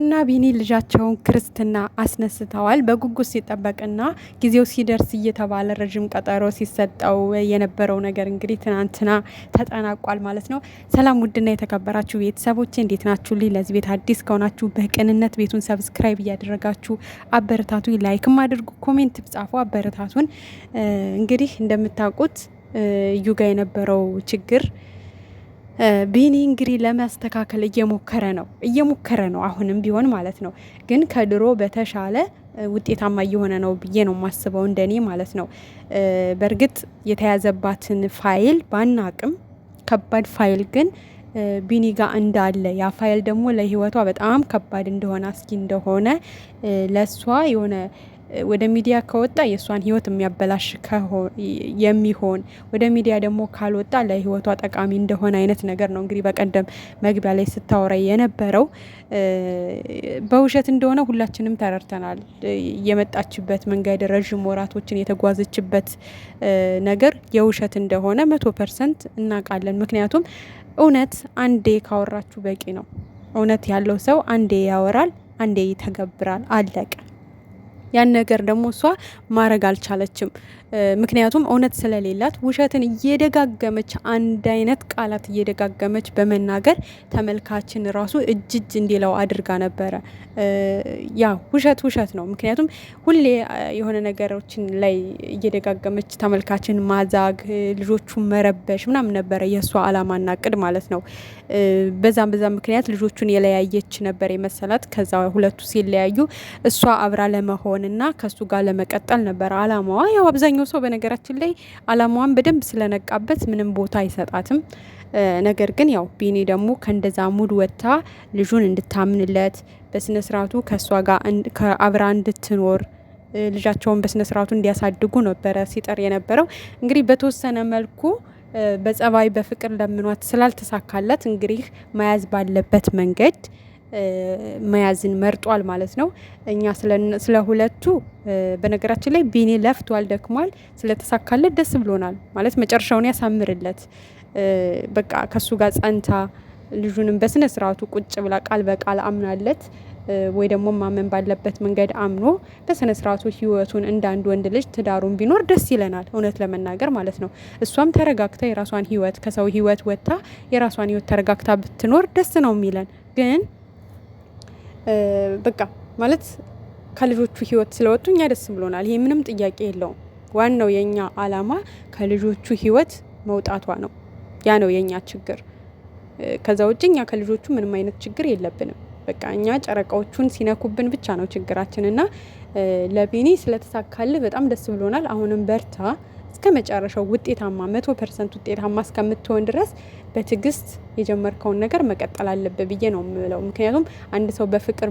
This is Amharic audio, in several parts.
እና ቢኒ ልጃቸውን ክርስትና አስነስተዋል። በጉጉት ሲጠበቅና ጊዜው ሲደርስ እየተባለ ረዥም ቀጠሮ ሲሰጠው የነበረው ነገር እንግዲህ ትናንትና ተጠናቋል ማለት ነው። ሰላም ውድና የተከበራችሁ ቤተሰቦቼ እንዴት ናችሁ? ለዚህ ቤት አዲስ ከሆናችሁ በቅንነት ቤቱን ሰብስክራይብ እያደረጋችሁ አበረታቱ። ላይክም አድርጉ፣ ኮሜንት ጻፉ፣ አበረታቱን። እንግዲህ እንደምታውቁት እዩ ጋ የነበረው ችግር ቢኒ እንግዲህ ለማስተካከል እየሞከረ ነው አሁንም ቢሆን ማለት ነው። ግን ከድሮ በተሻለ ውጤታማ እየሆነ ነው ብዬ ነው የማስበው እንደኔ ማለት ነው። በእርግጥ የተያዘባትን ፋይል ባናቅም ከባድ ፋይል ግን ቢኒ ጋር እንዳለ ያ ፋይል ደግሞ ለህይወቷ በጣም ከባድ እንደሆነ አስጊ እንደሆነ ለሷ የሆነ ወደ ሚዲያ ከወጣ የሷን ህይወት የሚያበላሽ የሚሆን ወደ ሚዲያ ደግሞ ካልወጣ ለህይወቷ ጠቃሚ እንደሆነ አይነት ነገር ነው እንግዲህ በቀደም መግቢያ ላይ ስታወራ የነበረው። በውሸት እንደሆነ ሁላችንም ተረድተናል። የመጣችበት መንገድ ረዥም ወራቶችን የተጓዘችበት ነገር የውሸት እንደሆነ 100% እናውቃለን። ምክንያቱም እውነት አንዴ ካወራችሁ በቂ ነው። እውነት ያለው ሰው አንዴ ያወራል፣ አንዴ ይተገብራል፣ አለቀ። ያን ነገር ደግሞ እሷ ማድረግ አልቻለችም። ምክንያቱም እውነት ስለሌላት ውሸትን እየደጋገመች አንድ አይነት ቃላት እየደጋገመች በመናገር ተመልካችን ራሱ እጅ እንዲለው አድርጋ ነበረ። ያ ውሸት ነው። ምክንያቱም ሁሌ የሆነ ነገሮችን ላይ እየደጋገመች ተመልካችን ማዛግ፣ ልጆቹን መረበሽ ምናምን ነበረ የእሷ አላማና እቅድ ማለት ነው። በዛም ምክንያት ልጆቹን የለያየች ነበር የመሰላት። ከዛ ሁለቱ ሲለያዩ እሷ አብራ ለመሆን እና ከሱ ጋር ለመቀጠል ነበር አላማዋ። ያው አብዛኛው ሰው በነገራችን ላይ አላማዋን በደንብ ስለነቃበት ምንም ቦታ አይሰጣትም። ነገር ግን ያው ቢኒ ደግሞ ከእንደዛ ሙድ ወጥታ ልጁን እንድታምንለት በስነ ስርዓቱ ከሷ ጋር አብራ እንድትኖር ልጃቸውን በስነ ስርዓቱ እንዲያሳድጉ ነበረ ሲጠር የነበረው። እንግዲህ በተወሰነ መልኩ በጸባይ በፍቅር ለምኗት ስላልተሳካለት እንግዲህ መያዝ ባለበት መንገድ መያዝን መርጧል ማለት ነው። እኛ ስለ ሁለቱ በነገራችን ላይ ቢኒ ለፍቷል፣ ደክሟል። ስለተሳካለት ደስ ብሎናል ማለት መጨረሻውን ያሳምርለት። በቃ ከሱ ጋር ጸንታ ልጁንም በስነ ስርዓቱ ቁጭ ብላ ቃል በቃል አምናለት ወይ ደግሞ ማመን ባለበት መንገድ አምኖ በስነ ስርዓቱ ህይወቱን እንዳንድ ወንድ ልጅ ትዳሩን ቢኖር ደስ ይለናል፣ እውነት ለመናገር ማለት ነው። እሷም ተረጋግታ የራሷን ህይወት ከሰው ህይወት ወጥታ የራሷን ህይወት ተረጋግታ ብትኖር ደስ ነው የሚለን። ግን በቃ ማለት ከልጆቹ ህይወት ስለወጡ እኛ ደስ ብሎናል። ይሄ ምንም ጥያቄ የለውም። ዋናው የኛ አላማ ከልጆቹ ህይወት መውጣቷ ነው። ያ ነው የኛ ችግር። ከዛ ውጭ እኛ ከልጆቹ ምንም አይነት ችግር የለብንም። በቃ እኛ ጨረቃዎቹን ሲነኩብን ብቻ ነው ችግራችንና ለቢኒ ስለተሳካልህ በጣም ደስ ብሎናል። አሁንም በርታ እስከ መጨረሻው ውጤታማ 100% ውጤታማ እስከምትሆን ድረስ በትዕግስት የጀመርከውን ነገር መቀጠል አለበት ብዬ ነው የምለው። ምክንያቱም አንድ ሰው በፍቅር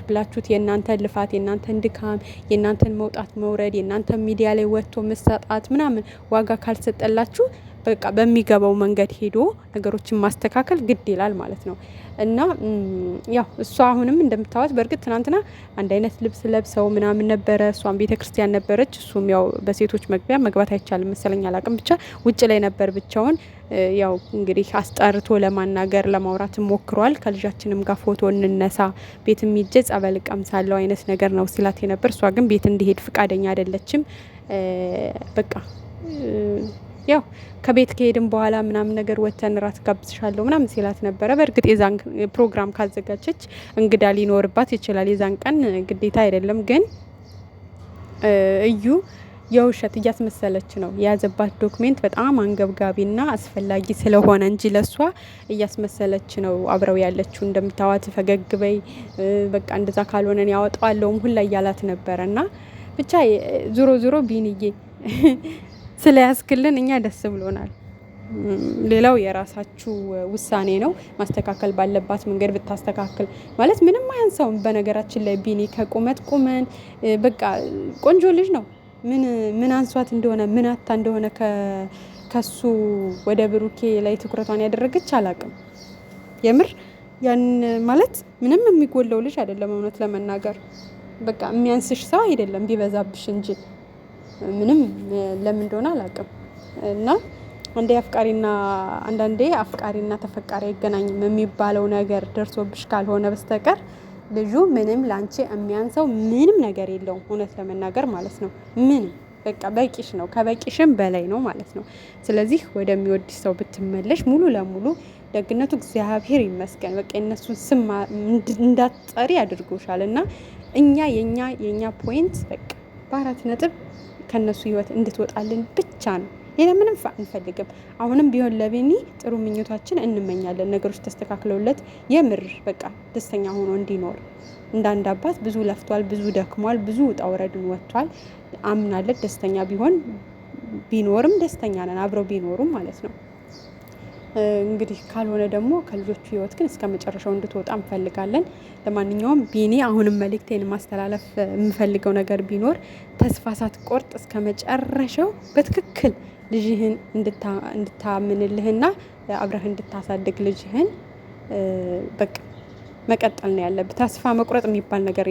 ብላችሁት የእናንተን ልፋት፣ የእናንተን ድካም፣ የእናንተን መውጣት መውረድ፣ የእናንተን ሚዲያ ላይ ወጥቶ መሰጣት ምናምን ዋጋ ካልሰጠላችሁ በቃ በሚገባው መንገድ ሄዶ ነገሮችን ማስተካከል ግድ ይላል ማለት ነው። እና ያው እሷ አሁንም እንደምታዋት በእርግጥ ትናንትና አንድ አይነት ልብስ ለብሰው ምናምን ነበረ። እሷም ቤተክርስቲያን ነበረች፣ እሱም ያው በሴቶች መግቢያ መግባት አይቻልም መሰለኝ አላቅም፣ ብቻ ውጭ ላይ ነበር ብቻውን። ያው እንግዲህ አስጠርቶ ለማናገር ለማውራት ሞክሯል። ከልጃችንም ጋር ፎቶ እንነሳ፣ ቤት የሚጀ ጸበል ቀምሳለው አይነት ነገር ነው ሲላት የነበር። እሷ ግን ቤት እንዲሄድ ፍቃደኛ አይደለችም። በቃ ያው ከቤት ከሄድን በኋላ ምናምን ነገር ወተን ራት ጋብዝሻለሁ ምናምን ሲላት ነበረ። በእርግጥ የዛን ፕሮግራም ካዘጋጀች እንግዳ ሊኖርባት ይችላል። የዛን ቀን ግዴታ አይደለም። ግን እዩ የውሸት እያስመሰለች ነው። የያዘባት ዶክሜንት በጣም አንገብጋቢና አስፈላጊ ስለሆነ እንጂ ለሷ እያስመሰለች ነው አብረው ያለችው። እንደምታዋት ፈገግ በይ በቃ እንደዛ ካልሆነን ያወጣዋለውም ሁላ እያላት ነበረና ብቻ ዙሮ ቢኒዬ ስለያስክልን እኛ ደስ ብሎናል። ሌላው የራሳችሁ ውሳኔ ነው። ማስተካከል ባለባት መንገድ ብታስተካክል ማለት ምንም አያንሰውም። በነገራችን ላይ ቢኒ ከቁመት ቁመን በቃ ቆንጆ ልጅ ነው። ምን አንሷት እንደሆነ ምን አታ እንደሆነ ከሱ ወደ ብሩኬ ላይ ትኩረቷን ያደረገች አላቅም። የምር ያን ማለት ምንም የሚጎለው ልጅ አይደለም። እውነት ለመናገር በቃ የሚያንስሽ ሰው አይደለም ቢበዛብሽ እንጂ ምንም ለምን እንደሆነ አላውቅም። እና አንዳንዴ አፍቃሪና ተፈቃሪ አይገናኝም የሚባለው ነገር ደርሶብሽ ካልሆነ በስተቀር ልጁ ምንም ላንቺ የሚያንሰው ምንም ነገር የለውም፣ እውነት ለመናገር ማለት ነው። ምንም በቃ በቂሽ ነው፣ ከበቂሽም በላይ ነው ማለት ነው። ስለዚህ ወደሚወድሽ ሰው ብትመለሽ ሙሉ ለሙሉ ደግነቱ እግዚአብሔር ይመስገን። በቃ የእነሱን ስም እንዳትጠሪ አድርጎሻል። እና እኛ የኛ ፖይንት በቃ በ4 ነጥብ ከነሱ ህይወት እንድትወጣልን ብቻ ነው። ሌላ ምንም አንፈልግም። አሁንም ቢሆን ለቤኒ ጥሩ ምኞታችን እንመኛለን። ነገሮች ተስተካክለውለት የምር በቃ ደስተኛ ሆኖ እንዲኖር። እንዳንድ አባት ብዙ ለፍቷል፣ ብዙ ደክሟል፣ ብዙ ውጣ ውረድን ወጥቷል። አምናለት ደስተኛ ቢኖርም ደስተኛ ነን፣ አብረው ቢኖሩም ማለት ነው። እንግዲህ ካልሆነ ደግሞ ከልጆቹ ህይወት ግን እስከ መጨረሻው እንድትወጣ እንፈልጋለን። ለማንኛውም ቢኒ አሁንም መልእክቴን ማስተላለፍ የምፈልገው ነገር ቢኖር ተስፋ ሳትቆርጥ እስከ መጨረሻው በትክክል ልጅህን እንድታምንልህና አብረህ እንድታሳድግ ልጅህን በቃ መቀጠል ነው ያለብህ። ተስፋ መቁረጥ የሚባል ነገር